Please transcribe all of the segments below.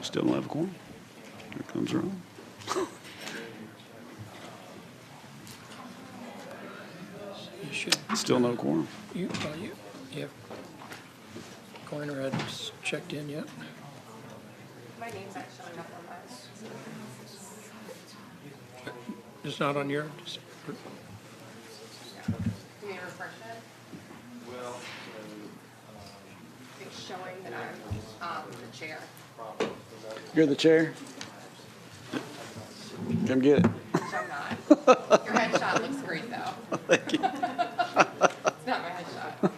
Still don't have a quorum. Here comes Ron. You should, Still no quorum. you have, Coiner hadn't checked in yet. My name's not showing up on mine. It's not on your, Can you refresh it? Well, It's showing that I'm the chair. You're the chair? Come get it. Which I'm not. Your headshot looks great, though. Thank you. It's not my headshot.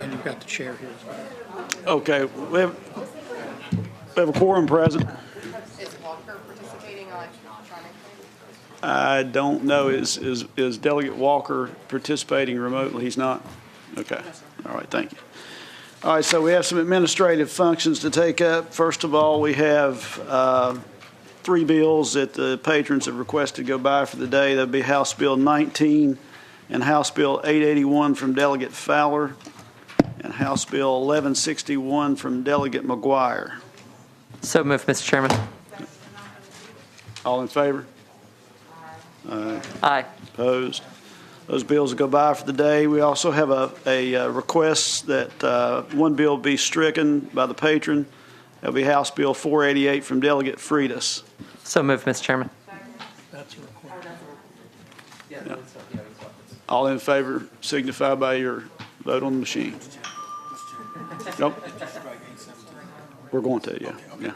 and you've got the chair here as well. Okay, we have a quorum present. Is Walker participating electronically? I don't know. Is Delegate Walker participating remotely? He's not? Okay. All right, thank you. All right, so we have some administrative functions to take up. First of all, we have 3 bills that the patrons have requested go by for the day. That would be House Bill 19 and House Bill 881 from Delegate Fowler and House Bill 1161 from Delegate McGuire. So moved, Mr. Chairman. All in favor? Aye. Opposed? Those bills will go by for the day. We also have a request that one bill be stricken by the patron. That'll be House Bill 488 from Delegate Freitas. So moved, Mr. Chairman. That's a requirement. All in favor signify by your vote on the machine. Nope. We're going to, yeah. Yeah.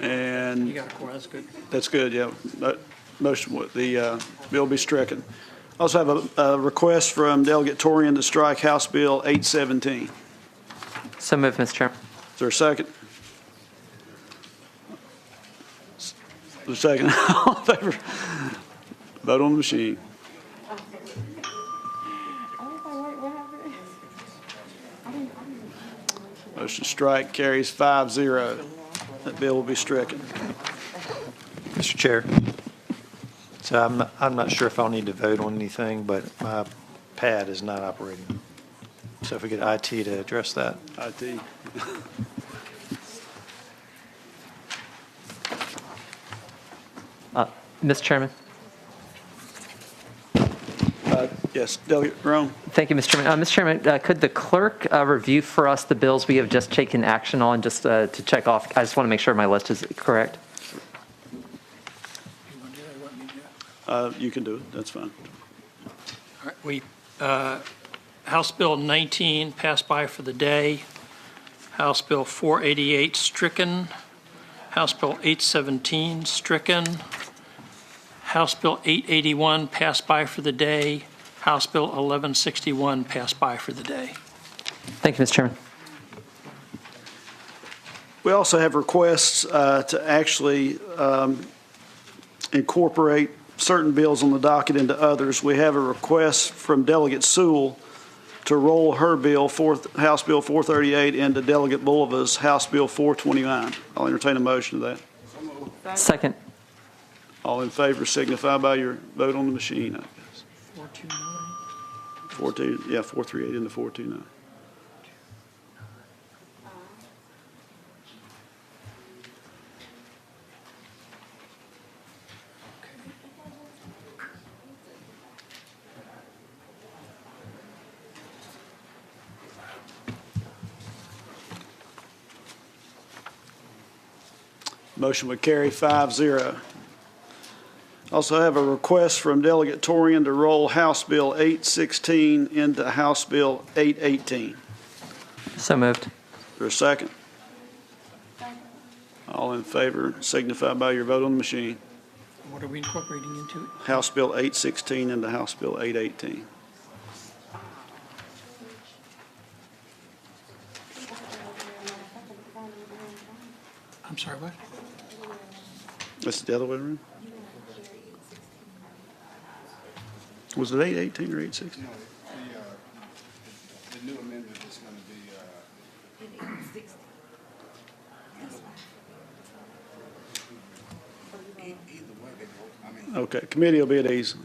And You got a quorum, that's good. that's good, yeah. Motion, the bill will be stricken. Also have a request from Delegate Torian to strike House Bill 817. So moved, Mr. Chairman. Is there a second? Is there a second? All in favor? Vote on the machine. Motion to strike carries 5-0. That bill will be stricken. Mr. Chair, so I'm not sure if I'll need to vote on anything, but my pad is not operating. So if we get IT to address that. IT. Mr. Chairman. Yes, Delegate Rome. Thank you, Mr. Chairman. Mr. Chairman, could the clerk review for us the bills we have just taken action on, just to check off? I just want to make sure my list is correct. You want to do that? What me to do? You can do it. That's fine. All right, House Bill 19 passed by for the day. House Bill 488 stricken. House Bill 817 stricken. House Bill 881 passed by for the day. House Bill 1161 passed by for the day. Thank you, Mr. Chairman. We also have requests to actually incorporate certain bills on the docket into others. We have a request from Delegate Sewell to roll her bill, House Bill 438, into Delegate Bulliva's House Bill 429. I'll entertain a motion to that. Second. All in favor signify by your vote on the machine, I guess. 429. 438 into 429. Motion would carry 5-0. Also have a request from Delegate Torian to roll House Bill 816 into House Bill 818. So moved. Is there a second? All in favor signify by your vote on the machine. What are we incorporating into it? House Bill 816 into House Bill 818. I'm sorry, what? That's the other way around? Was it 818 or 816? No, the new amendment is going to be, either way, they vote, I mean. Okay, committee will be at ease.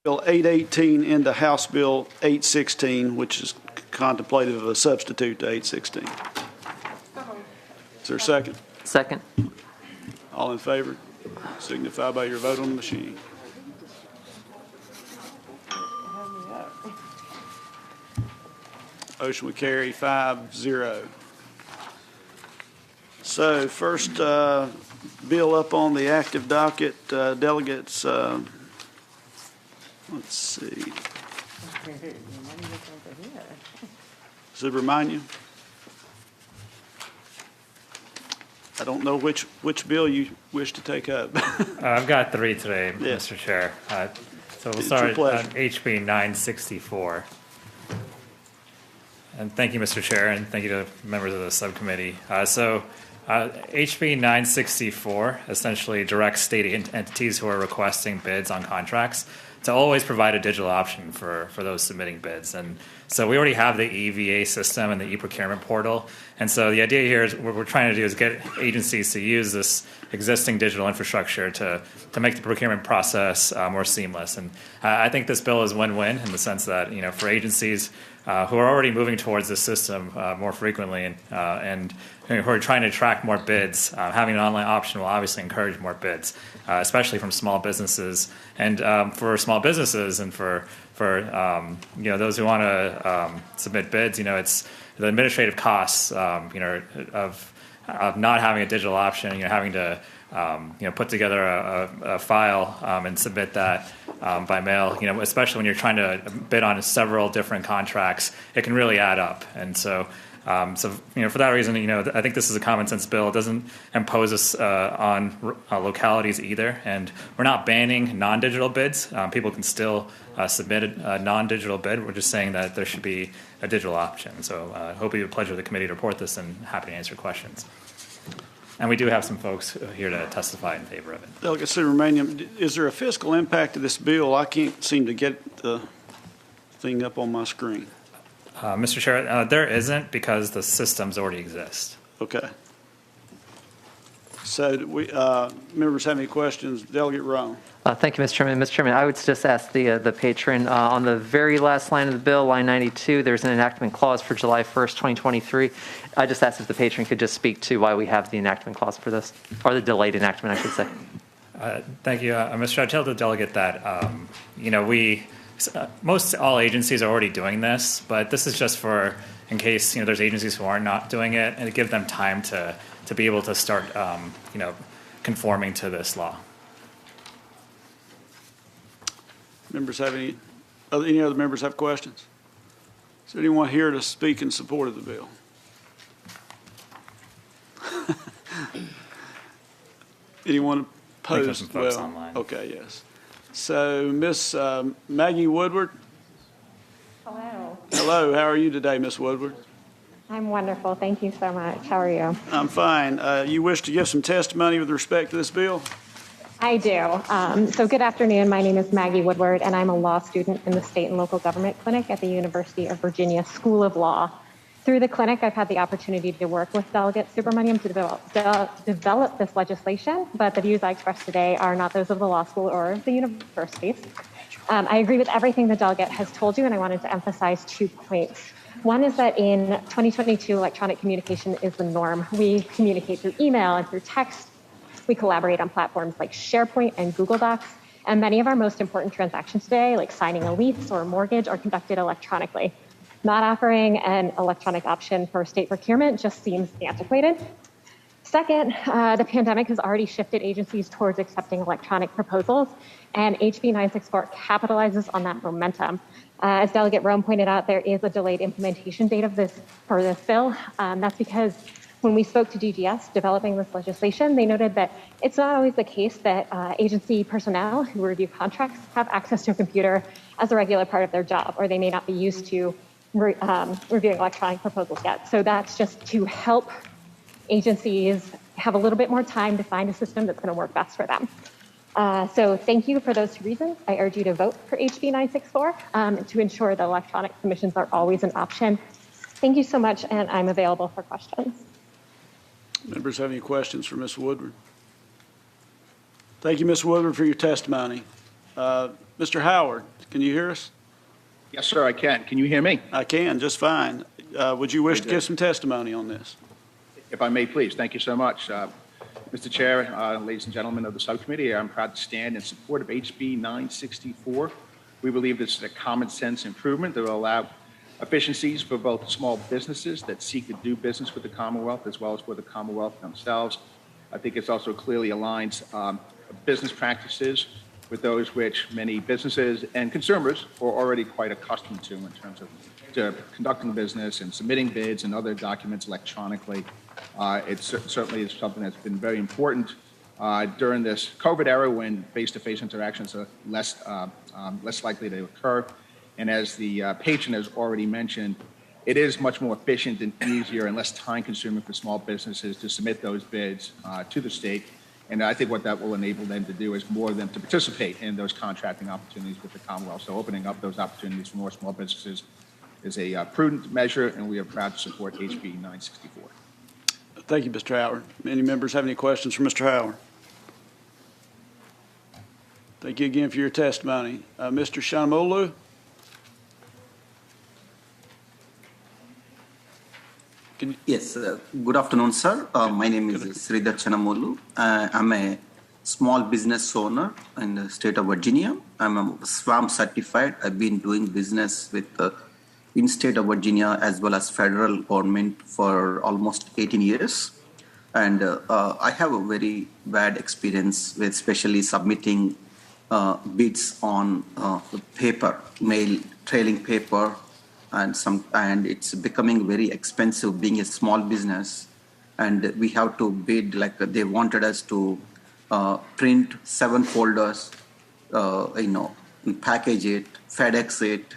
Bill 818 into House Bill 816, which is contemplative of a substitute to 816. Is there a second? Second. All in favor signify by your vote on the machine. Motion would carry 5-0. So first bill up on the active docket, delegates, let's see. Does it remind you? I don't know which bill you wish to take up. I've got three today, Yes. Mr. Chair. So we'll It's your start pleasure. on HB 964. And thank you, Mr. Chair, and thank you to members of the subcommittee. HB 964 essentially directs state entities who are requesting bids on contracts to always provide a digital option for those submitting bids. And so we already have the EVA system and the e-procurement portal. And so the idea here is what we're trying to do is get agencies to use this existing digital infrastructure to make the procurement process more seamless. And I think this bill is win-win in the sense that, for agencies who are already moving towards this system more frequently and who are trying to attract more bids, having an online option will obviously encourage more bids, especially from small businesses. And for small businesses and for those who want to submit bids, it's the administrative costs, of not having a digital option, having to put together a file and submit that by mail, especially when you're trying to bid on several different contracts, it can really add up. And so, for that reason, I think this is a common sense bill. It doesn't impose us on localities either, and we're not banning non-digital bids. People can still submit a non-digital bid. We're just saying that there should be a digital option. So I hope it would be a pleasure to the committee to report this, and happy to answer questions. And we do have some folks here to testify in favor of it. Delegate Subramaniam, is there a fiscal impact of this bill? I can't seem to get the thing up on my screen. Mr. Chair, there isn't because the systems already exist. Okay. So do we, members have any questions? Delegate Roan. Thank you, Mr. Chairman. Mr. Chairman, I would just ask the patron, on the very last line of the bill, line 92, there's an enactment clause for July 1st, 2023. I just asked if the patron could just speak to why we have the enactment clause for this, or the delayed enactment, I should say. Thank you, Mr. Chair. I tell the delegate that, most all agencies are already doing this, but this is just for in case there's agencies who are not doing it, and to give them time to be able to start conforming to this law. Members have any other members have questions? Is there anyone here to speak in support of the bill? Anyone opposed? Some folks online. Okay, yes. So, Miss Maggie Woodward. Hello. Hello, how are you today, Ms. Woodward? I'm wonderful. Thank you so much. How are you? I'm fine. You wish to give some testimony with respect to this bill? I do. So good afternoon. My name is Maggie Woodward, and I'm a law student in the State and Local Government Clinic at the University of Virginia School of Law. Through the clinic, I've had the opportunity to work with Delegate Subramaniam to develop this legislation, but the views I express today are not those of the law school or the universities. I agree with everything the delegate has told you, and I wanted to emphasize 2 points. One is that in 2022, electronic communication is the norm. We communicate through email and through text. We collaborate on platforms like SharePoint and Google Docs. And many of our most important transactions today, like signing a lease or a mortgage, are conducted electronically. Not offering an electronic option for state procurement just seems antiquated. Second, the pandemic has already shifted agencies towards accepting electronic proposals, and HB 964 capitalizes on that momentum. As Delegate Rome pointed out, there is a delayed implementation date for this bill. That's because when we spoke to DGS developing this legislation, they noted that it's not always the case that agency personnel who review contracts have access to a computer as a regular part of their job, or they may not be used to reviewing electronic proposals yet. So that's just to help agencies have a little bit more time to find a system that's going to work best for them. So thank you for those 2 reasons. I urge you to vote for HB 964 to ensure that electronic submissions are always an option. Thank you so much, and I'm available for questions. Members have any questions for Ms. Woodward? Thank you, Ms. Woodward, for your testimony. Mr. Howard, can you hear us? Yes, sir, I can. Can you hear me? I can, just fine. Would you wish to give some testimony on this? If I may, please. Thank you so much. Mr. Chair, ladies and gentlemen of the subcommittee, I'm proud to stand in support of HB 964. We believe this is a common sense improvement that will allow efficiencies for both small businesses that seek to do business with the Commonwealth as well as for the Commonwealth themselves. I think it also clearly aligns business practices with those which many businesses and consumers are already quite accustomed to in terms of conducting business and submitting bids and other documents electronically. It certainly is something that's been very important during this COVID era when face-to-face interactions are less likely to occur. And as the patron has already mentioned, it is much more efficient and easier and less time-consuming for small businesses to submit those bids to the state. And I think what that will enable them to do is more of them to participate in those contracting opportunities with the Commonwealth. So opening up those opportunities for more small businesses is a prudent measure, and we are proud to support HB 964. Thank you, Mr. Howard. Any members have any questions for Mr. Howard? Thank you again for your testimony. Mr. Shanamolu? Yes, good afternoon, sir. My name is Sridhar Chanamolu. I'm a small business owner in the state of Virginia. I'm a SWAM certified. I've been doing business with in state of Virginia as well as federal government for almost 18 years. And I have a very bad experience with especially submitting bids on paper, mail, trailing paper, and it's becoming very expensive being a small business. And we have to bid, like they wanted us to print 7 folders, package it, FedEx it,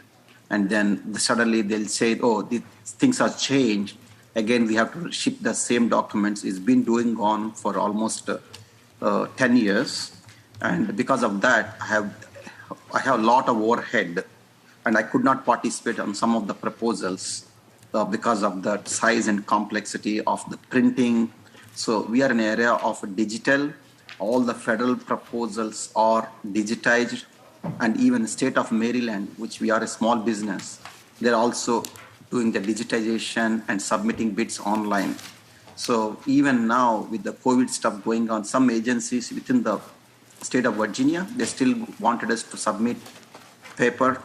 and then suddenly they'll say, oh, these things have changed. Again, we have to ship the same documents. It's been doing on for almost 10 years. And because of that, I have a lot of overhead, and I could not participate on some of the proposals because of the size and complexity of the printing. So we are in an area of digital. All the federal proposals are digitized, and even the state of Maryland, which we are a small business, they're also doing the digitization and submitting bids online. So even now with the COVID stuff going on, some agencies within the state of Virginia, they still wanted us to submit paper,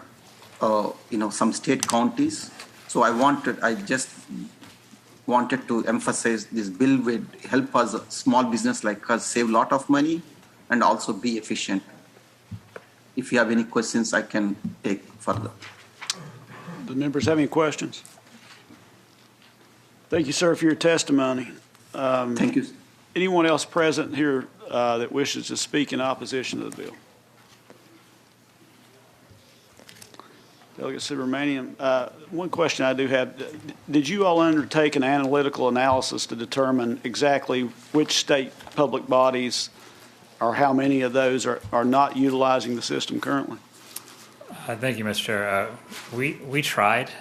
some state counties. So I just wanted to emphasize this bill would help us, small business like us, save a lot of money and also be efficient. If you have any questions, I can take further. Do members have any questions? Thank you, sir, for your testimony. Thank you. Anyone else present here that wishes to speak in opposition to the bill? Delegate Subramanian, one question I do have, did you all undertake an analytical analysis to determine exactly which state public bodies or how many of those are not utilizing the system currently? Thank you, Mr. Chair. We tried.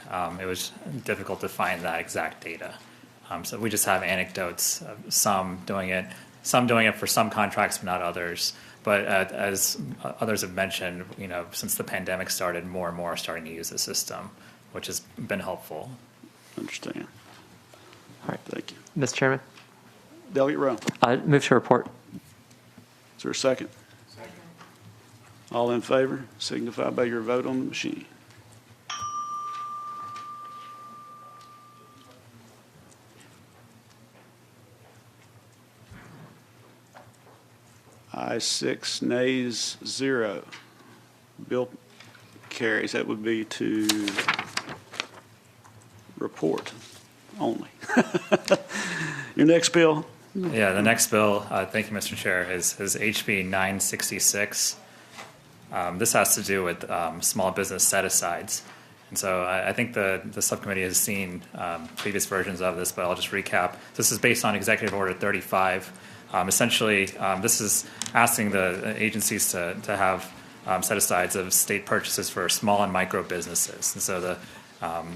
It was difficult to find that exact data. So we just have anecdotes of some doing it for some contracts, but not others. But as others have mentioned, since the pandemic started, more and more are starting to use the system, which has been helpful. Understand. All right. Thank you. Mr. Chairman, Delegate Rowe, move to report. is there a second? Second. All in favor, signify by your vote on the machine. Ayes 6, nays 0. Bill carries. That would be to report only. Your next bill? Yeah, the next bill, thank you, Mr. Chair, is HB 966. This has to do with small business set-asides. And so I think the subcommittee has seen previous versions of this, but I'll just recap. This is based on Executive Order 35. Essentially, this is asking the agencies to have set-asides of state purchases for small and micro businesses. And so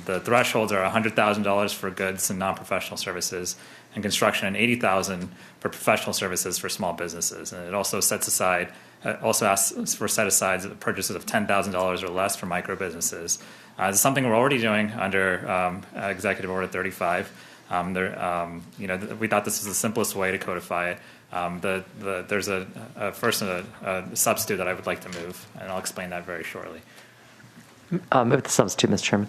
the thresholds are $100,000 for goods and non-professional services and construction, and $80,000 for professional services for small businesses. And it also sets aside, also asks for set-asides of purchases of $10,000 or less for micro businesses. This is something we're already doing under Executive Order 35. We thought this was the simplest way to codify it. There's a substitute that I would like to move, and I'll explain that very shortly. Move the substitute, Mr. Chairman.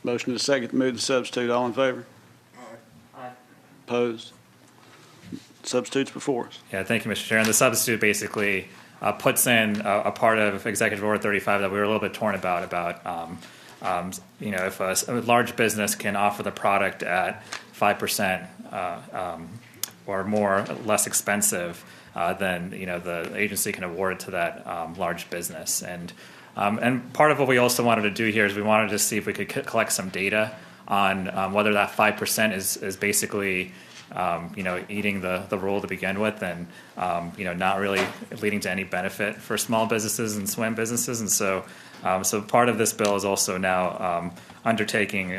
Motion is second to move the substitute. All in favor? Aye. Opposed? Substitute's before us. Yeah, thank you, Mr. Chair. And the substitute basically puts in a part of Executive Order 35 that we were a little bit torn about if a large business can offer the product at 5% or more less expensive, then the agency can award it to that large business. And part of what we also wanted to do here is we wanted to see if we could collect some data on whether that 5% is basically eating the rule to begin with, and not really leading to any benefit for small businesses and SWAM businesses. And so part of this bill is also now undertaking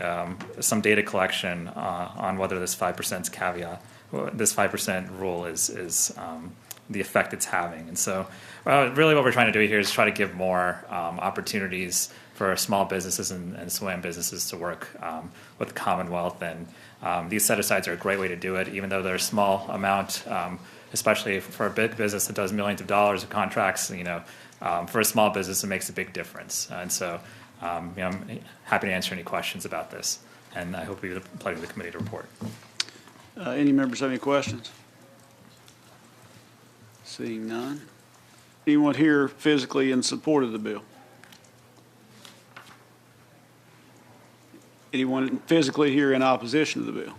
some data collection on whether this 5% caveat, this 5% rule is the effect it's having. And so really what we're trying to do here is try to give more opportunities for small businesses and SWAM businesses to work with the Commonwealth. And these set-asides are a great way to do it, even though they're a small amount, especially for a big business that does millions of dollars of contracts. For a small business, it makes a big difference. And so I'm happy to answer any questions about this, and I hope we have the pleasure of the committee to report. Any members have any questions? Seeing none. Anyone here physically in support of the bill? Anyone physically here in opposition to the bill?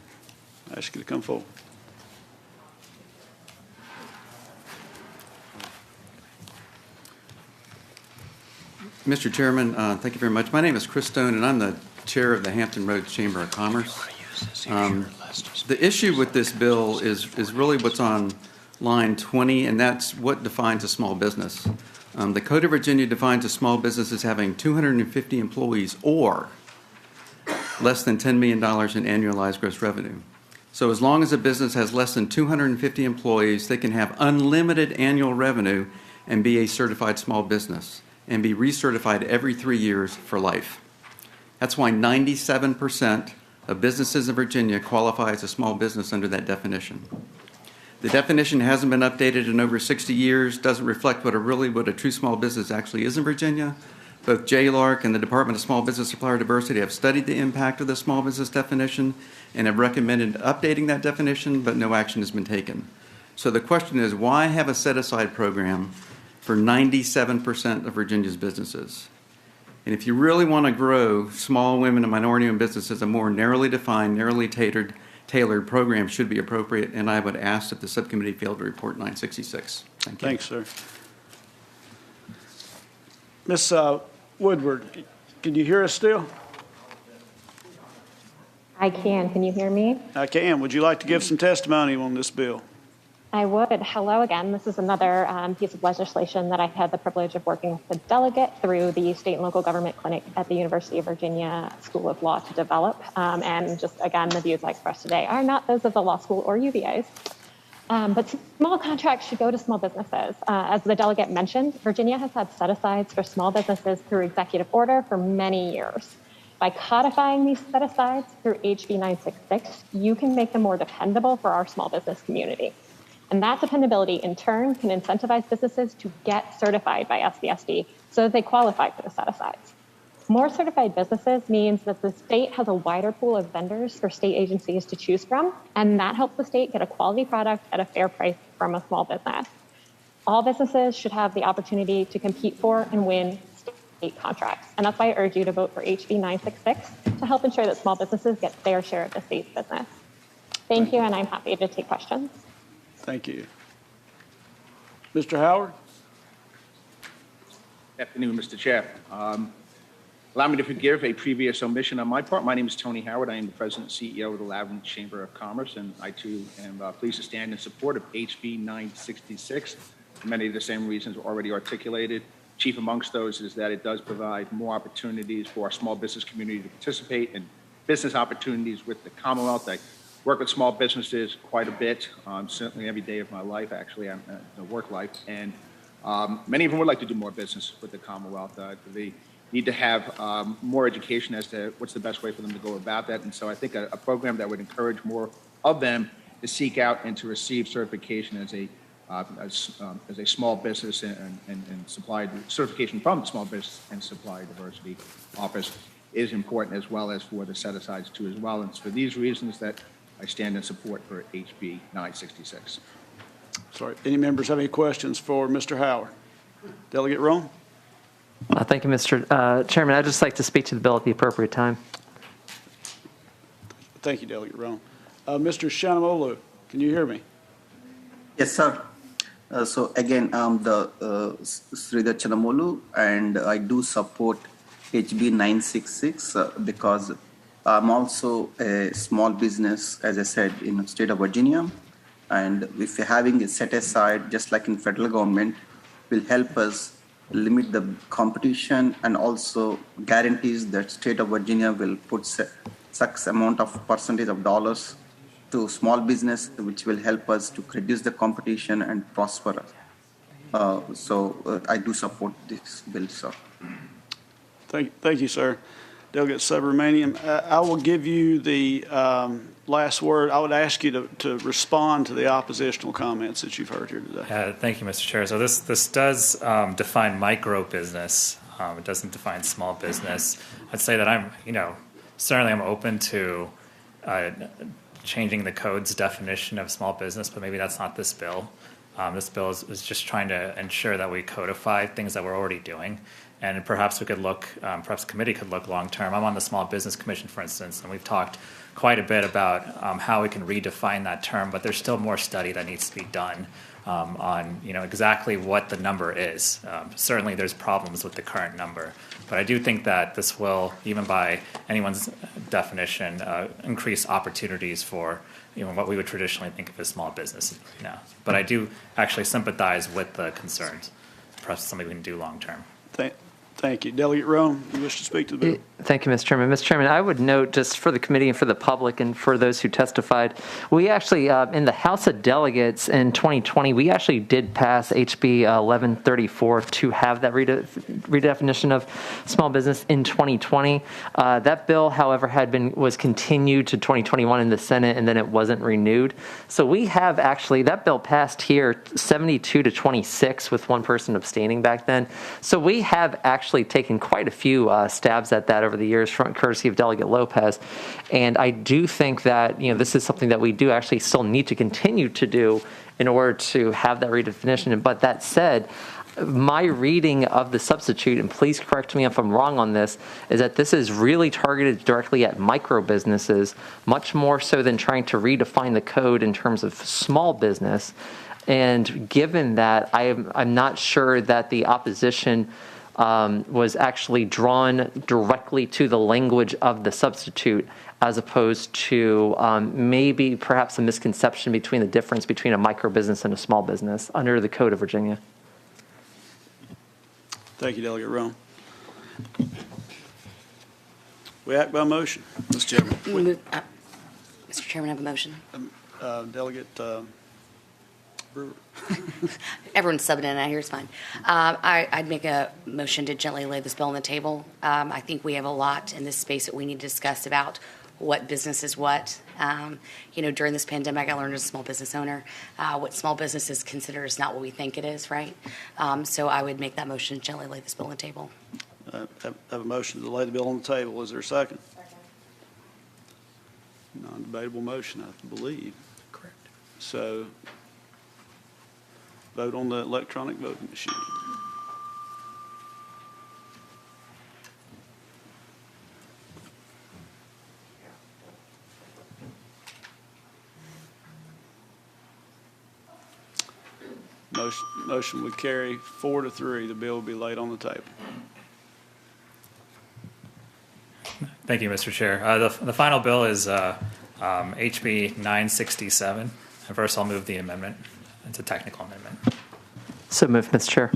I ask you to come forward. Mr. Chairman, thank you very much. My name is Chris Stone, and I'm the chair of the Hampton Roads Chamber of Commerce. The issue with this bill is really what's on line 20, and that's what defines a small business. The Code of Virginia defines a small business as having 250 employees or less than $10 million in annualized gross revenue. So as long as a business has less than 250 employees, they can have unlimited annual revenue and be a certified small business and be recertified every 3 years for life. That's why 97% of businesses in Virginia qualify as a small business under that definition. The definition hasn't been updated in over 60 years, doesn't reflect what a true small business actually is in Virginia. Both JLARC and the Department of Small Business Supplier Diversity have studied the impact of the small business definition and have recommended updating that definition, but no action has been taken. So the question is, why have a set-aside program for 97% of Virginia's businesses? And if you really want to grow small women and minority-owned businesses, a more narrowly defined, narrowly tailored program should be appropriate, and I would ask that the subcommittee fail to report 966. Thank you. Thanks, sir. Ms. Woodward, can you hear us still? I can. Can you hear me? I can. Would you like to give some testimony on this bill? I would. Hello again. This is another piece of legislation that I had the privilege of working with the delegate through the State and Local Government Clinic at the University of Virginia School of Law to develop. And just again, the views I expressed today are not those of the law school or UVA's. But small contracts should go to small businesses. As the delegate mentioned, Virginia has had set-asides for small businesses through executive order for many years. By codifying these set-asides through HB 966, you can make them more dependable for our small business community. And that dependability, in turn, can incentivize businesses to get certified by SBSD so that they qualify for the set-asides. More certified businesses means that the state has a wider pool of vendors for state agencies to choose from, and that helps the state get a quality product at a fair price from a small business. All businesses should have the opportunity to compete for and win state contracts, and that's why I urge you to vote for HB 966 to help ensure that small businesses get their share of the state's business. Thank you, and I'm happy to take questions. Thank you. Mr. Howard? Good afternoon, Mr. Chair. Allow me to forgive a previous omission on my part. My name is Tony Howard. I am the President and CEO of the Loudoun Chamber of Commerce, and I, too, am pleased to stand in support of HB 966. Many of the same reasons were already articulated. Chief amongst those is that it does provide more opportunities for our small business community to participate in business opportunities with the Commonwealth. I work with small businesses quite a bit, certainly every day of my life, actually, the work life, and many of them would like to do more business with the Commonwealth. They need to have more education as to what's the best way for them to go about that, and so I think a program that would encourage more of them to seek out and to receive certification as a small business and supply certification from the Small Business and Supply Diversity Office is important, as well as for the set-asides too as well. And it's for these reasons that I stand in support for HB 966. Sorry, any members have any questions for Mr. Howard? Delegate Roan? Thank you, Mr. Chairman. I'd just like to speak to the bill at the appropriate time. Thank you, Delegate Roan. Mr. Shanamolu, can you hear me? Yes, sir. So again, I'm the Sridhar Chanamolu, and I do support HB 966 because I'm also a small business, as I said, in the state of Virginia. And if you're having a set aside, just like in federal government, will help us limit the competition and also guarantees that state of Virginia will put such amount of percentage of dollars to small business, which will help us to reduce the competition and prosper. So I do support this bill, sir. Thank you, sir. Delegate Subramanian, I will give you the last word. I would ask you to respond to the oppositional comments that you've heard here today. Thank you, Mr. Chair. So this does define micro business. It doesn't define small business. I'd say that certainly I'm open to changing the code's definition of small business, but maybe that's not this bill. This bill is just trying to ensure that we codify things that we're already doing. And perhaps we could look, perhaps the committee could look long term. I'm on the Small Business Commission, for instance, and we've talked quite a bit about how we can redefine that term, but there's still more study that needs to be done on exactly what the number is. Certainly there's problems with the current number, but I do think that this will, even by anyone's definition, increase opportunities for what we would traditionally think of as small business now. But I do actually sympathize with the concerns. Perhaps something we can do long term. Thank you. Delegate Roan, you wish to speak to the bill? Thank you, Mr. Chairman. Mr. Chairman, I would note, just for the committee and for the public and for those who testified, we actually, in the House of Delegates in 2020, we actually did pass HB 1134 to have that redefinition of small business in 2020. That bill, however, was continued to 2021 in the Senate, and then it wasn't renewed. So we have actually, that bill passed here 72 to 26 with one person abstaining back then. So we have actually taken quite a few stabs at that over the years, courtesy of Delegate Lopez. And I do think that this is something that we do actually still need to continue to do in order to have that redefinition. But that said, my reading of the substitute, and please correct me if I'm wrong on this, is that this is really targeted directly at micro businesses, much more so than trying to redefine the code in terms of small business. And given that, I'm not sure that the opposition was actually drawn directly to the language of the substitute, as opposed to maybe perhaps a misconception between the difference between a micro business and a small business under the Code of Virginia. Thank you, Delegate Rome. We act by motion. Mr. Chairman. Mr. Chairman, I have a motion. Delegate Brewer. Everyone's subbing in out here, it's fine. I'd make a motion to gently lay this bill on the table. I think we have a lot in this space that we need to discuss about what business is what. During this pandemic, I learned as a small business owner, what small business is considered is not what we think it is, right? So I would make that motion, gently lay this bill on the table. Have a motion to lay the bill on the table. Is there a second? Non-debatable motion, I believe. Correct. So vote on the electronic voting machine. Motion would carry 4-3. The bill will be laid on the table. Thank you, Mr. Chair. The final bill is HB 967. And first, I'll move the amendment. It's a technical amendment. So moved, Mr. Chair.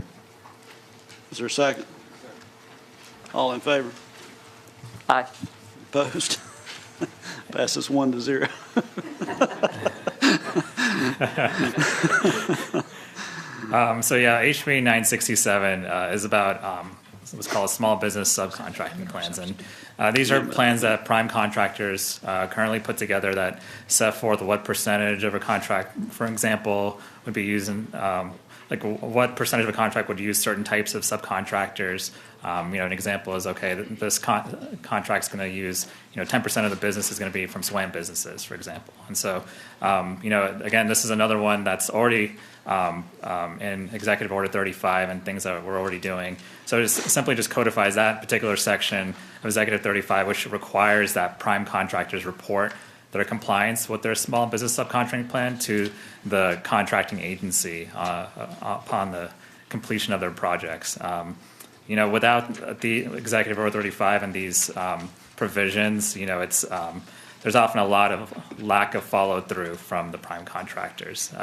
Is there a second? All in favor? Aye. Opposed? Passes 1-0. HB 967 is about what's called small business subcontracting plans, and these are plans that prime contractors currently put together that set forth what percentage of a contract, for example, would be using, what percentage of a contract would use certain types of subcontractors. An example is, okay, this contract's going to use, 10% of the business is going to be from SWAM businesses, for example. And so, again, this is another one that's already in Executive Order 35 and things that we're already doing. So it simply just codifies that particular section of Executive 35, which requires that prime contractors report their compliance with their small business subcontracting plan to the contracting agency upon the completion of their projects. Without the Executive Order 35 and these provisions, there's often a lot of lack of follow through from the prime contractors.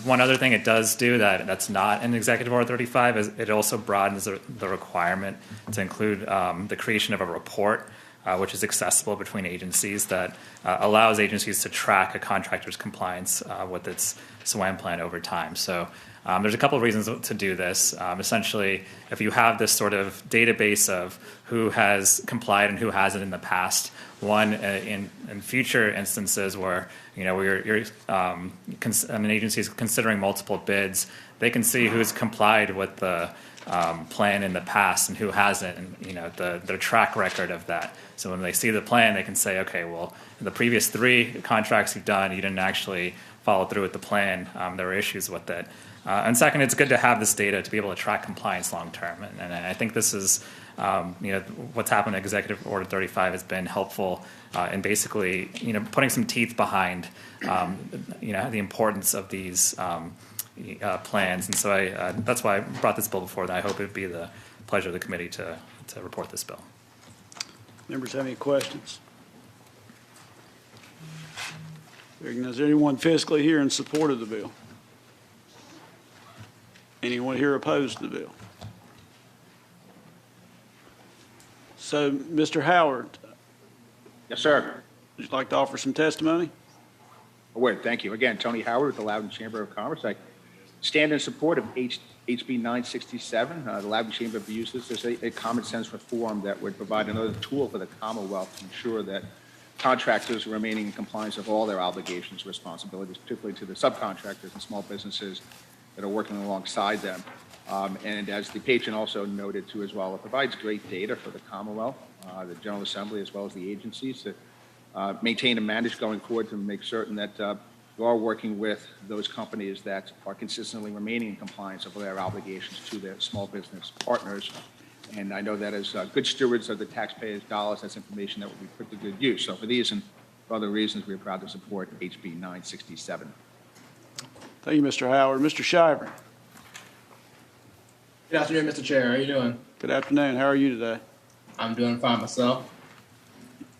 One other thing it does do that's not in Executive Order 35 is it also broadens the requirement to include the creation of a report, which is accessible between agencies, that allows agencies to track a contractor's compliance with its SWAM plan over time. So there's a couple of reasons to do this. Essentially, if you have this sort of database of who has complied and who hasn't in the past, one, in future instances where an agency is considering multiple bids, they can see who's complied with the plan in the past and who hasn't, and the track record of that. So when they see the plan, they can say, okay, well, in the previous 3 contracts you've done, you didn't actually follow through with the plan. There were issues with it. And second, it's good to have this data to be able to track compliance long term. And I think this is, what's happened in Executive Order 35 has been helpful in basically, putting some teeth behind, the importance of these plans. And so that's why I brought this bill before. That I hope it would be the pleasure of the committee to report this bill. Members have any questions? Is there anyone physically here in support of the bill? Anyone here opposed to the bill? So, Mr. Howard. Yes, sir. Would you like to offer some testimony? I would. Thank you. Again, Tony Howard with the Loudoun Chamber of Commerce. I stand in support of HB 967. The Loudoun Chamber views this as a common sense reform that would provide another tool for the Commonwealth to ensure that contractors are remaining in compliance with all their obligations and responsibilities, particularly to the subcontractors and small businesses that are working alongside them. And as the patron also noted too as well, it provides great data for the Commonwealth, the General Assembly, as well as the agencies to maintain and manage going forward to make certain that you are working with those companies that are consistently remaining in compliance with their obligations to their small business partners. And I know that as good stewards of the taxpayers' dollars, that's information that will be put to good use. So for these and for other reasons, we are proud to support HB 967. Thank you, Mr. Howard. Mr. Shiver. Good afternoon, Mr. Chair. How are you doing? Good afternoon. How are you today? I'm doing fine myself.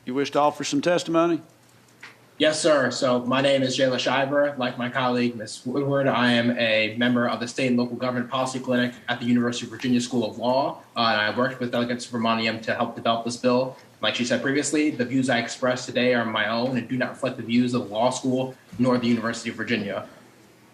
You wish to offer some testimony? Yes, sir. So my name is Jayla Shiver. Like my colleague, Ms. Woodward, I am a member of the State and Local Government Policy Clinic at the University of Virginia School of Law. And I worked with Delegate Subramaniam to help develop this bill. Like she said previously, the views I expressed today are my own and do not reflect the views of the law school nor the University of Virginia.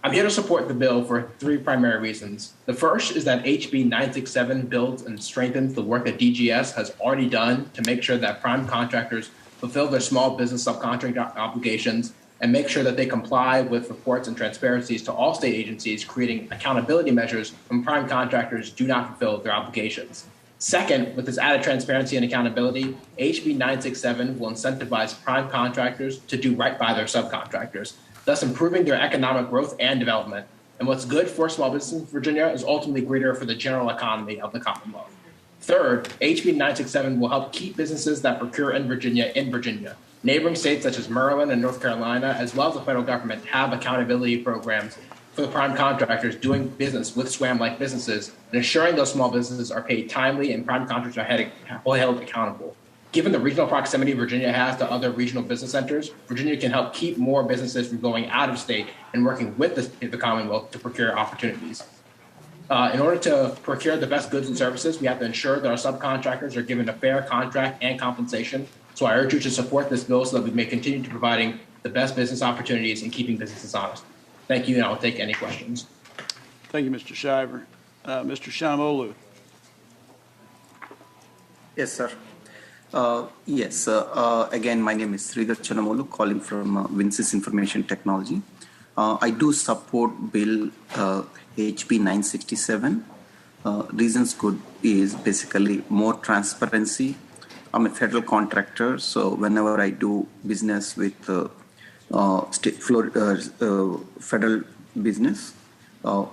I'm here to support the bill for three primary reasons. The first is that HB 967 builds and strengthens the work that DGS has already done to make sure that prime contractors fulfill their small business subcontract obligations and make sure that they comply with reports and transparencies to all state agencies, creating accountability measures when prime contractors do not fulfill their obligations. Second, with this added transparency and accountability, HB 967 will incentivize prime contractors to do right by their subcontractors, thus improving their economic growth and development. And what's good for small business in Virginia is ultimately greater for the general economy of the Commonwealth. Third, HB 967 will help keep businesses that procure in Virginia. Neighboring states such as Maryland and North Carolina, as well as the federal government, have accountability programs for the prime contractors doing business with SWAM-like businesses and ensuring those small businesses are paid timely and prime contractors are held accountable. Given the regional proximity Virginia has to other regional business centers, Virginia can help keep more businesses from going out of state and working with the Commonwealth to procure opportunities. In order to procure the best goods and services, we have to ensure that our subcontractors are given a fair contract and compensation. So I urge you to support this bill so that we may continue to providing the best business opportunities and keeping businesses honest. Thank you, and I will take any questions. Thank you, Mr. Shiver. Mr. Shanamolu. Yes, sir. Yes. Again, my name is Sridhar Chanamolu, calling from Vincis Information Technology. I do support Bill HB 967. Reasons good is basically more transparency. I'm a federal contractor, so whenever I do business with federal business,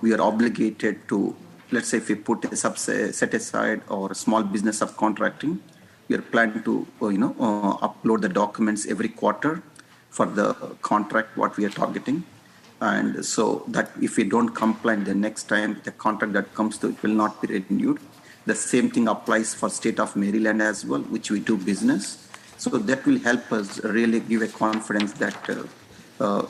we are obligated to, let's say, if we put a set aside or small business subcontracting, we are planning to, upload the documents every quarter for the contract what we are targeting. And so that if we don't comply, the next time the contract that comes to it will not be renewed. The same thing applies for state of Maryland as well, which we do business. So that will help us really give a confidence that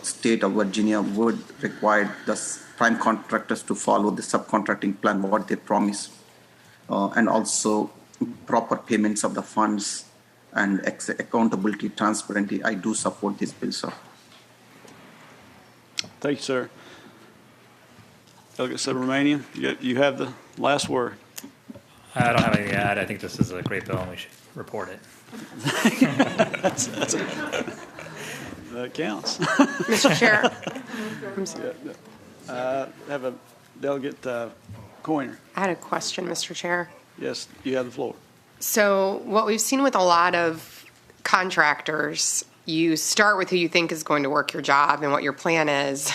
state of Virginia would require the prime contractors to follow the subcontracting plan, what they promise, and also proper payments of the funds and accountability, transparency. I do support this bill, sir. Thank you, sir. Delegate Subramanian, you have the last word. I don't have anything to add. I think this is a great bill and we should report it. That counts. Mr. Chair. Have a Delegate Coiner. I had a question, Mr. Chair. Yes, you have the floor. So what we've seen with a lot of contractors, you start with who you think is going to work your job and what your plan is,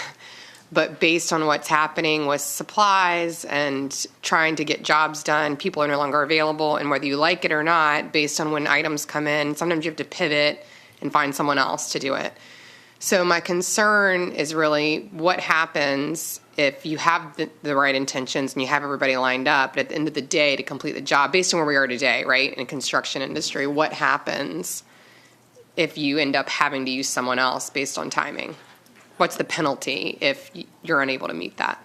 but based on what's happening with supplies and trying to get jobs done, people are no longer available, and whether you like it or not, based on when items come in, sometimes you have to pivot and find someone else to do it. So my concern is really what happens if you have the right intentions and you have everybody lined up, but at the end of the day to complete the job, based on where we are today, right, in the construction industry, what happens if you end up having to use someone else based on timing? What's the penalty if you're unable to meet that?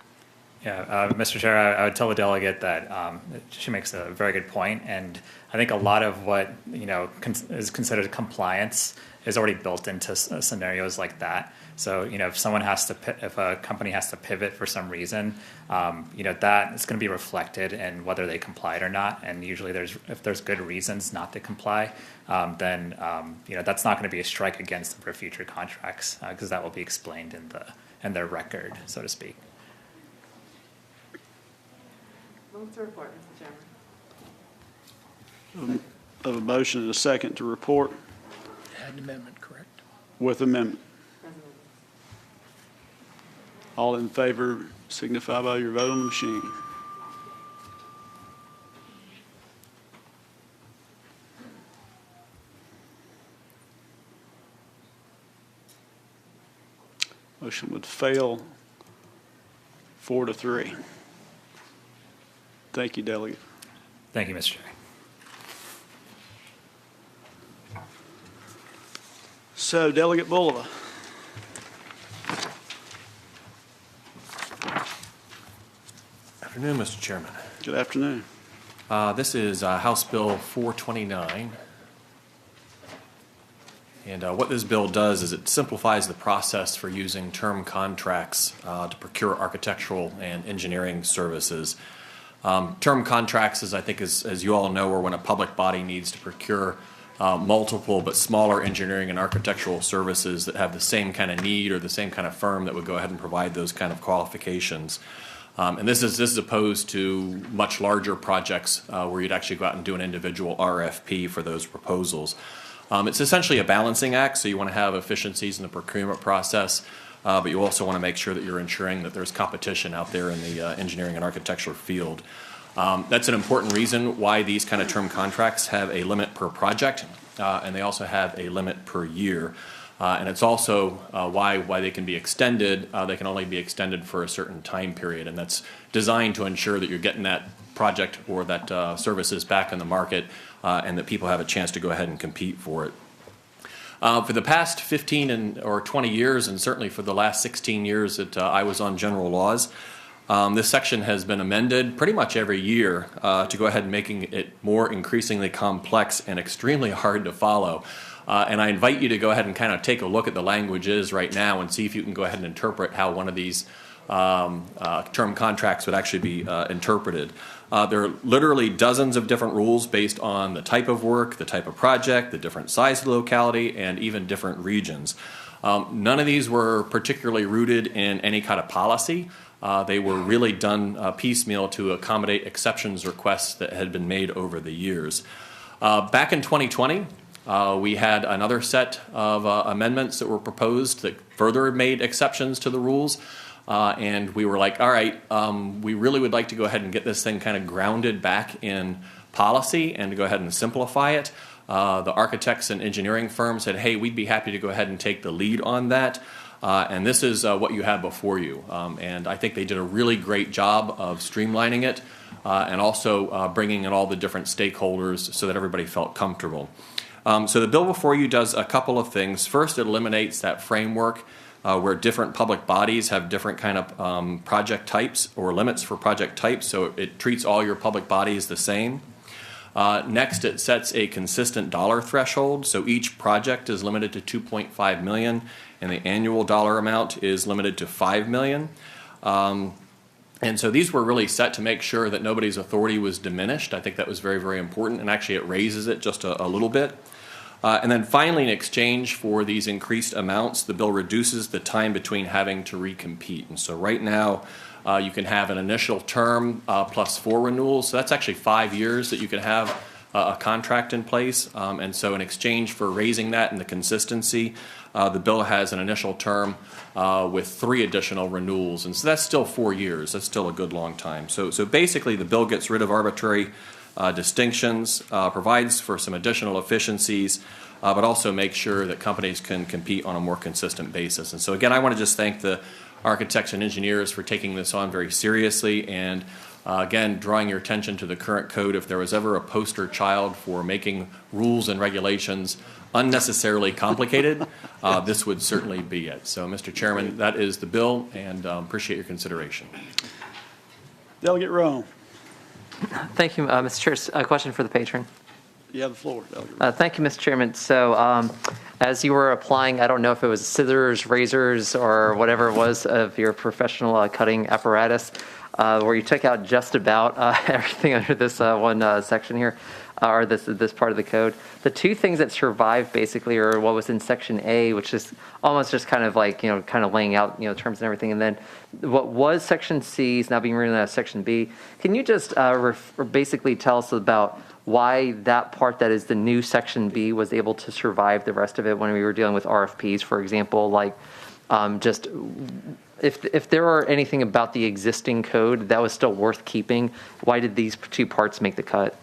Yeah, Mr. Chair, I would tell the delegate that she makes a very good point, and I think a lot of what is considered compliance is already built into scenarios like that. So if a company has to pivot for some reason, that is going to be reflected in whether they complied or not. And usually, if there's good reasons not to comply, then that's not going to be a strike against them for future contracts because that will be explained in their record, so to speak. Move to report, Mr. Chairman. Of a motion and a second to report. Add an amendment, correct? With amendment. All in favor signify by your vote on the machine. Motion would fail 4-3. Thank you, Delegate. Thank you, Mr. Chair. So, Delegate Bulova. Afternoon, Mr. Chairman. Good afternoon. This is House Bill 429. And what this bill does is it simplifies the process for using term contracts to procure architectural and engineering services. Term contracts, as you all know, are when a public body needs to procure multiple but smaller engineering and architectural services that have the same kind of need or the same kind of firm that would go ahead and provide those kind of qualifications. And this is opposed to much larger projects where you'd actually go out and do an individual RFP for those proposals. It's essentially a balancing act, so you want to have efficiencies in the procurement process, but you also want to make sure that you're ensuring that there's competition out there in the engineering and architecture field. That's an important reason why these kind of term contracts have a limit per project, and they also have a limit per year. And it's also why they can be extended. They can only be extended for a certain time period, and that's designed to ensure that you're getting that project or that services back in the market and that people have a chance to go ahead and compete for it. For the past 15 or 20 years, and certainly for the last 16 years that I was on general laws, this section has been amended pretty much every year to go ahead and making it more increasingly complex and extremely hard to follow. And I invite you to go ahead and kind of take a look at the languages right now and see if you can go ahead and interpret how one of these term contracts would actually be interpreted. There are literally dozens of different rules based on the type of work, the type of project, the different size of the locality, and even different regions. None of these were particularly rooted in any kind of policy. They were really done piecemeal to accommodate exceptions requests that had been made over the years. Back in 2020, we had another set of amendments that were proposed that further made exceptions to the rules. And we were like, all right, we really would like to go ahead and get this thing kind of grounded back in policy and to go ahead and simplify it. The architects and engineering firms said, hey, we'd be happy to go ahead and take the lead on that. And this is what you have before you. And I think they did a really great job of streamlining it and also bringing in all the different stakeholders so that everybody felt comfortable. So the bill before you does a couple of things. First, it eliminates that framework where different public bodies have different kind of project types or limits for project types, so it treats all your public bodies the same. Next, it sets a consistent dollar threshold, so each project is limited to $2.5 million, and the annual dollar amount is limited to $5 million. And so these were really set to make sure that nobody's authority was diminished. I think that was very, very important, and actually it raises it just a little bit. And then finally, in exchange for these increased amounts, the bill reduces the time between having to recompete. And so right now, you can have an initial term plus 4 renewals. So that's actually 5 years that you can have a contract in place. And so in exchange for raising that and the consistency, the bill has an initial term with 3 additional renewals. And so that's still 4 years. That's still a good long time. So basically, the bill gets rid of arbitrary distinctions, provides for some additional efficiencies, but also makes sure that companies can compete on a more consistent basis. And so again, I want to just thank the architects and engineers for taking this on very seriously and again, drawing your attention to the current code. If there was ever a poster child for making rules and regulations unnecessarily complicated, this would certainly be it. So, Mr. Chairman, that is the bill, and appreciate your consideration. Delegate Rome. Thank you, Mr. Chair. A question for the patron. You have the floor, Delegate. Thank you, Mr. Chairman. So as you were applying, I don't know if it was scissors, razors, or whatever it was of your professional cutting apparatus, where you took out just about everything under this one section here, or this part of the code. The 2 things that survived basically are what was in Section A, which is almost just kind of like, kind of laying out, terms and everything. And then what was Section C is now being written as Section B. Can you just basically tell us about why that part that is the new Section B was able to survive the rest of it when we were dealing with RFPs, for example, like just if there are anything about the existing code that was still worth keeping, why did these 2 parts make the cut?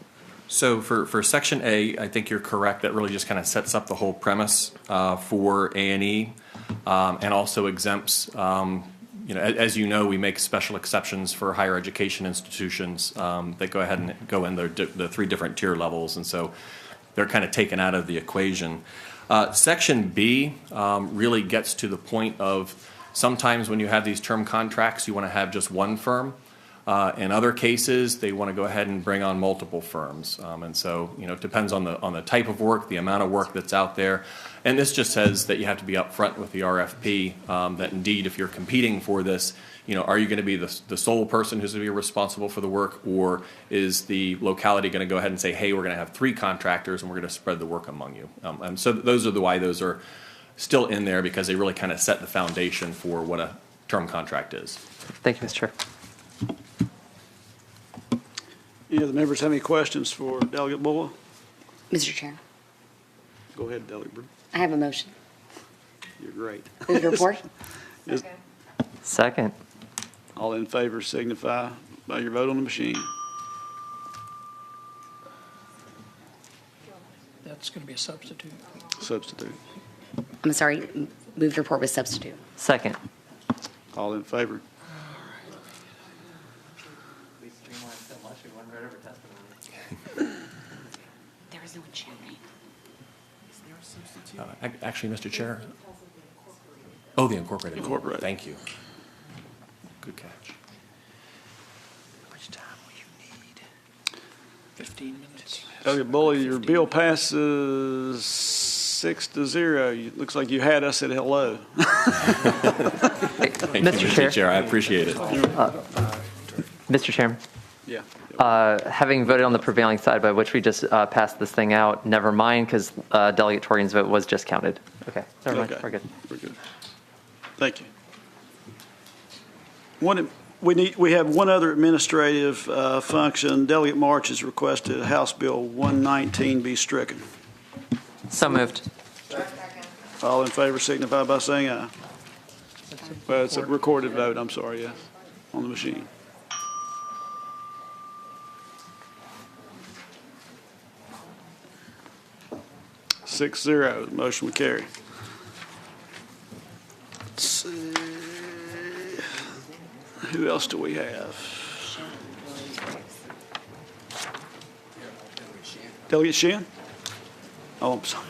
So for Section A, I think you're correct. That really just kind of sets up the whole premise for A&E and also exempts as you know, we make special exceptions for higher education institutions that go ahead and go in the 3 different tier levels, and so they're kind of taken out of the equation. Section B really gets to the point of sometimes when you have these term contracts, you want to have just one firm. In other cases, they want to go ahead and bring on multiple firms, and so it depends on the type of work, the amount of work that's out there. And this just says that you have to be upfront with the RFP. That indeed, if you're competing for this, are you going to be the sole person who's going to be responsible for the work, or is the locality going to go ahead and say, hey, we're going to have 3 contractors and we're going to spread the work among you? And so those are why those are still in there, because they really kind of set the foundation for what a term contract is. Thank you, Mr. Chair. Any of the members have any questions for Delegate Bulla? Mr. Chair, Go ahead, Delegate Brewer. I have a motion. You're great. Move the report. Second. All in favor signify by your vote on the machine. That's going to be a substitute. Substitute. I'm sorry, move the report with substitute. Second. All in favor. There was no one cheering. Actually, Mr. Chair. Oh, the incorporated. Incorporated. Thank you. Good catch. How much time will you need? 15 minutes. Delegate Bulla, your bill passes 6-0. Looks like you had us at hello. Thank you, Mr. Chair. I appreciate it. Mr. Chairman. Yeah. Having voted on the prevailing side by which we just passed this thing out, never mind, because Delegate Torian's vote was just counted. Okay, never mind. Okay. We're good. We're good. Thank you. We have one other administrative function. Delegate March has requested House Bill 119 be stricken. So moved. All in favor signify by saying aye. Well, it's a recorded vote, I'm sorry, yes, on the machine. Six zero, motion will carry. Let's see. Who else do we have? Delegate Shen? Oh, I'm sorry.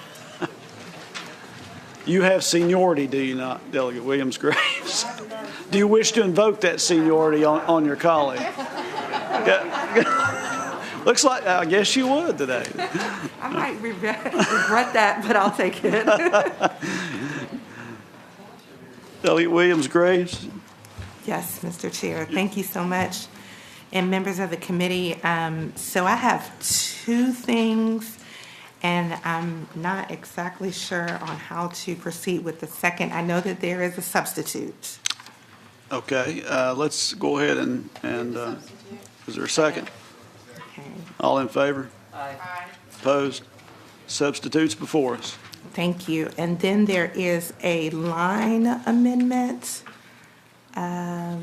You have seniority, do you not, Delegate Williams-Graves? Do you wish to invoke that seniority on your colleague? Looks like, I guess you would today. I might regret that, but I'll take it. Delegate Williams-Graves? Yes, Mr. Chair, thank you so much. And members of the committee, so I have 2 things, and I'm not exactly sure on how to proceed with the second. I know that there is a substitute. Okay, let's go ahead and is there a second? Okay. All in favor? Aye. Opposed? Substitutes before us. Thank you. And then there is a line amendment that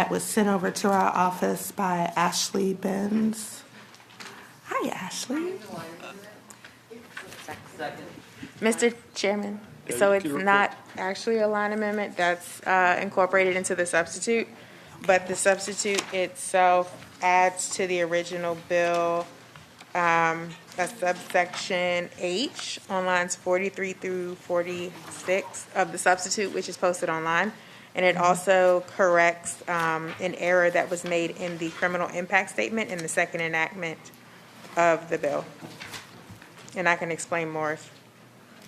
was sent over to our office by Ashley Benz. Hi, Ashley. Mr. Chairman, so it's not actually a line amendment that's incorporated into the substitute, but the substitute itself adds to the original bill a subsection H on lines 43 through 46 of the substitute, which is posted online. And it also corrects an error that was made in the criminal impact statement in the second enactment of the bill. And I can explain more.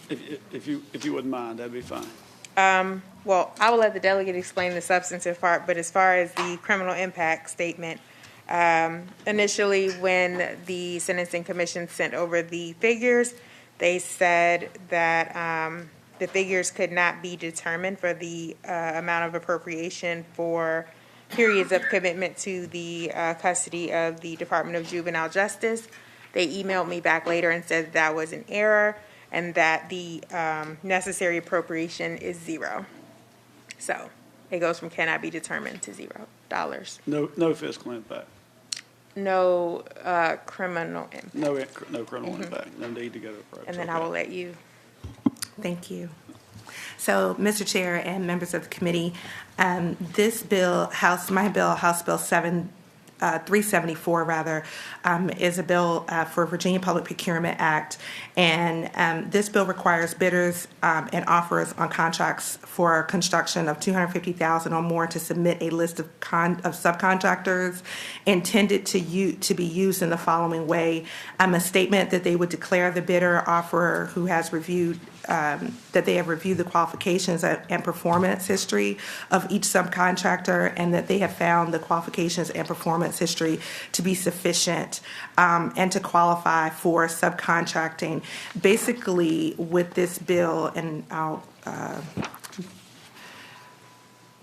If you wouldn't mind, that'd be fine. Well, I will let the delegate explain the substantive part, but as far as the criminal impact statement, initially when the Sentencing Commission sent over the figures, they said that the figures could not be determined for the amount of appropriation for periods of commitment to the custody of the Department of Juvenile Justice. They emailed me back later and said that was an error and that the necessary appropriation is $0. So it goes from cannot be determined to $0. No fiscal impact. No criminal impact. No criminal impact. No need to go to appropriation. And then I will let you. Thank you. So, Mr. Chair and members of the committee, this bill, House Bill 374 rather, is a bill for Virginia Public Procurement Act, and this bill requires bidders and offers on contracts for construction of $250,000 or more to submit a list of subcontractors intended to be used in the following way: a statement that they would declare the bidder or offerer who has reviewed that they have reviewed the qualifications and performance history of each subcontractor, and that they have found the qualifications and performance history to be sufficient and to qualify for subcontracting. Basically, with this bill, and I'll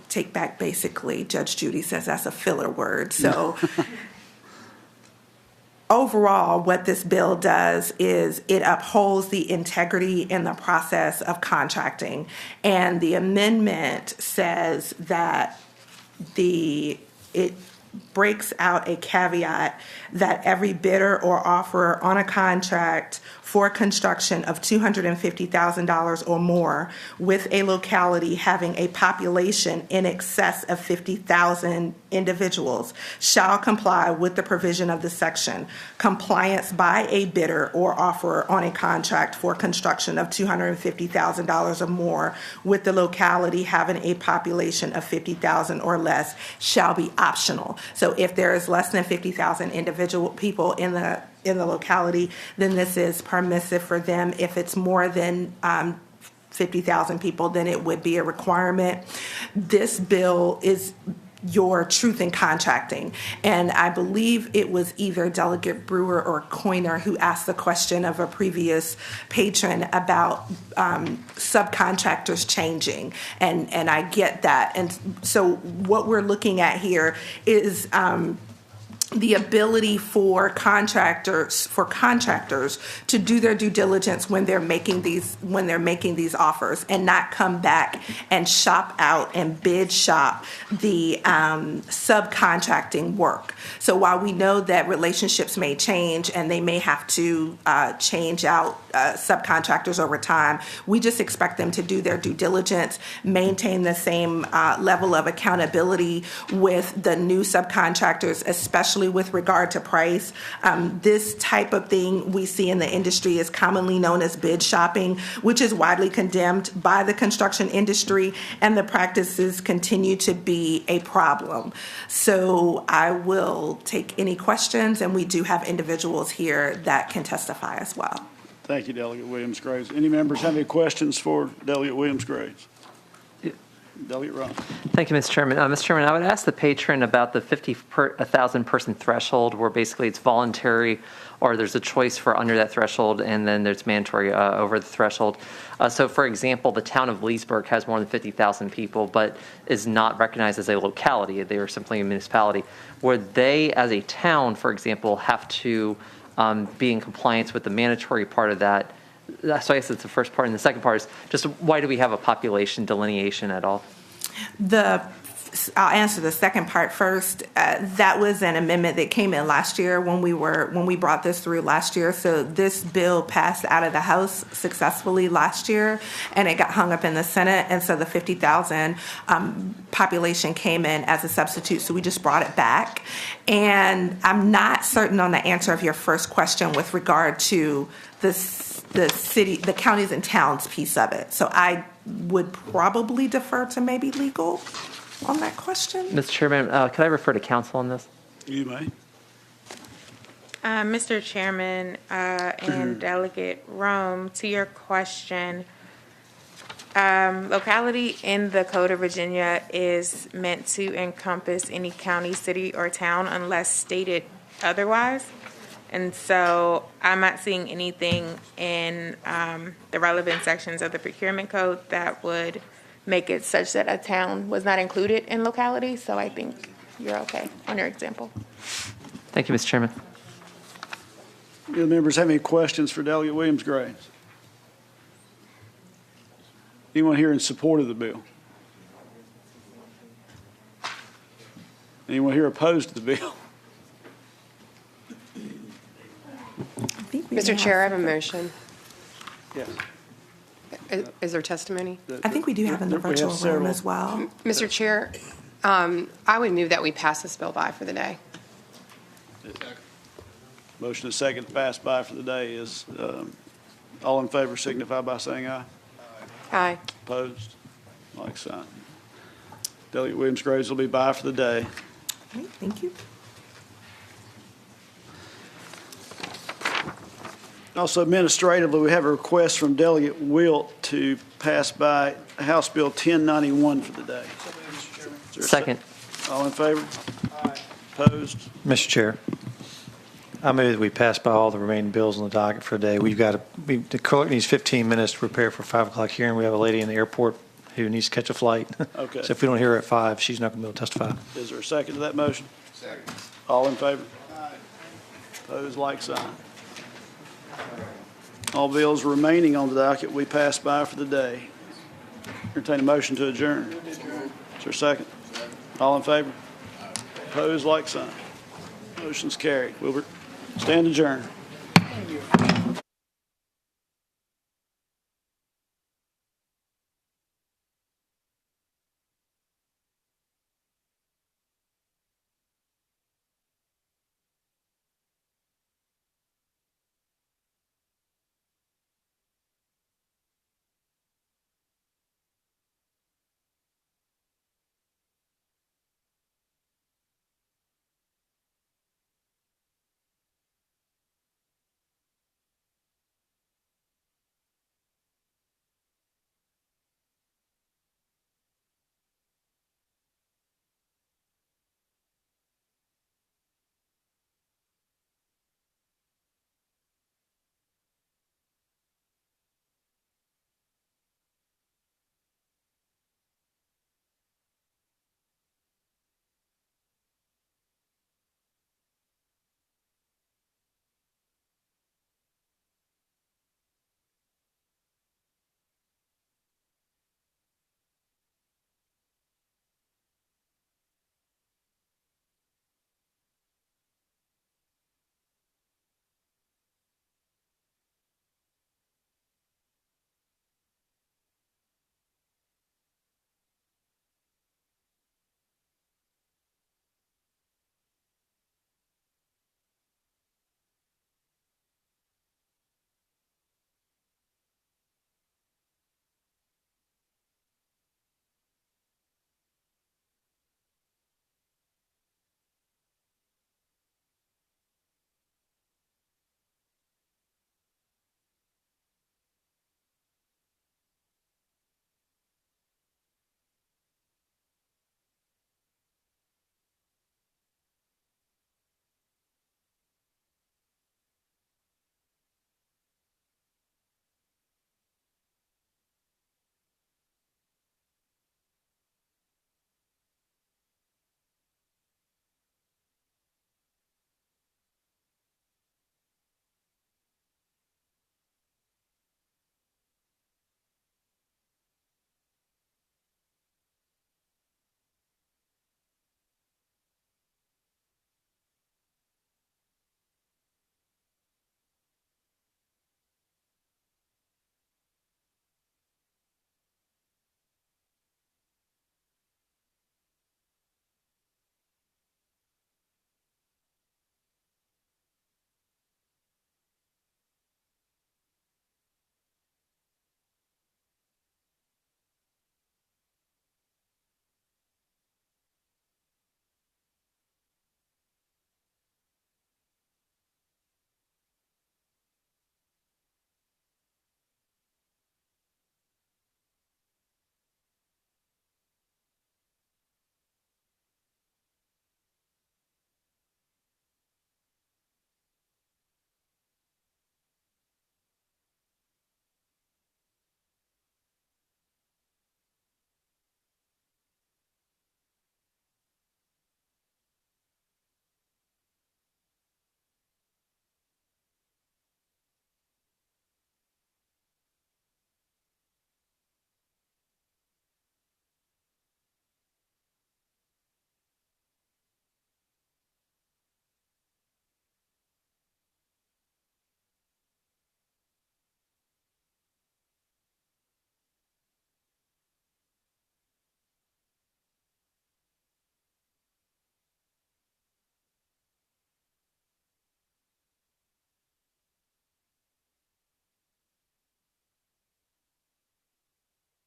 take back basically, Judge Judy says that's a filler word. So overall, what this bill does is it upholds the integrity in the process of contracting. And the amendment says that it breaks out a caveat that every bidder or offerer on a contract for construction of $250,000 or more with a locality having a population in excess of 50,000 individuals shall comply with the provision of the section. Compliance by a bidder or offerer on a contract for construction of $250,000 or more with the locality having a population of 50,000 or less shall be optional. So if there is less than 50,000 individual people in the locality, then this is permissive for them. If it's more than 50,000 people, then it would be a requirement. This bill is your truth in contracting. And I believe it was either Delegate Brewer or Coiner who asked the question of a previous patron about subcontractors changing. And I get that. And so what we're looking at here is the ability for contractors to do their due diligence when they're making these offers, and not come back and shop out and bid shop the subcontracting work. So while we know that relationships may change and they may have to change out subcontractors over time, we just expect them to do their due diligence, maintain the same level of accountability with the new subcontractors, especially with regard to price. This type of thing we see in the industry is commonly known as bid shopping, which is widely condemned by the construction industry, and the practices continue to be a problem. So I will take any questions, and we do have individuals here that can testify as well. Thank you, Delegate Williams-Graves. Any members have any questions for Delegate Williams-Graves? Delegate Ross. Thank you, Mr. Chairman. Mr. Chairman, I would ask the patron about the 1,000 person threshold, where basically it's voluntary, or there's a choice for under that threshold, and then there's mandatory over the threshold. So, for example, the town of Leesburg has more than 50,000 people, but is not recognized as a locality. They are simply a municipality. Would they, as a town, for example, have to be in compliance with the mandatory part of that? So I guess it's the first part. And the second part is just, why do we have a population delineation at all? I'll answer the second part first. That was an amendment that came in last year when we brought this through last year. So this bill passed out of the House successfully last year, and it got hung up in the Senate. And so the 50,000 population came in as a substitute. So we just brought it back. And I'm not certain on the answer of your first question with regard to the city, the counties and towns piece of it. So I would probably defer to maybe legal on that question. Mr. Chairman, could I refer to counsel on this? You may. Mr. Chairman and Delegate Rome, to your question, locality in the Code of Virginia is meant to encompass any county, city, or town unless stated otherwise. And so I'm not seeing anything in the relevant sections of the procurement code that would make it such that a town was not included in locality. So I think you're okay on your example. Thank you, Mr. Chairman. Do the members have any questions for Delegate Williams-Graves? Anyone here in support of the bill? Anyone here opposed to the bill? Mr. Chair, I have a motion. Yes. Is there testimony? I think we do have in the We have virtual room several. as well. Mr. Chair, I would move that we pass this bill by for the day. Motion is second to pass by for the day is, all in favor signify by saying aye. Aye. Opposed? Like sign. Delegate Williams-Graves will be by for the day. Great, thank you. Also administratively, we have a request from Delegate Wilt to pass by House Bill 1091 for the day. Is there a Second. All in favor? Opposed? Mr. Chair, I move that we pass by all the remaining bills on the docket for the day. The clerk needs 15 minutes to prepare for 5 o'clock hearing. We have a lady in the airport who needs to catch a flight. Okay. So if we don't hear her at 5, she's not going to be able to testify. Is there a second to that motion? Second. All in favor? Opposed, like sign. All bills remaining on the docket we pass by for the day. Entertain a motion to adjourn. Is there a second? All in favor? Opposed, like sign. Motion's carried. We'll stand adjourned.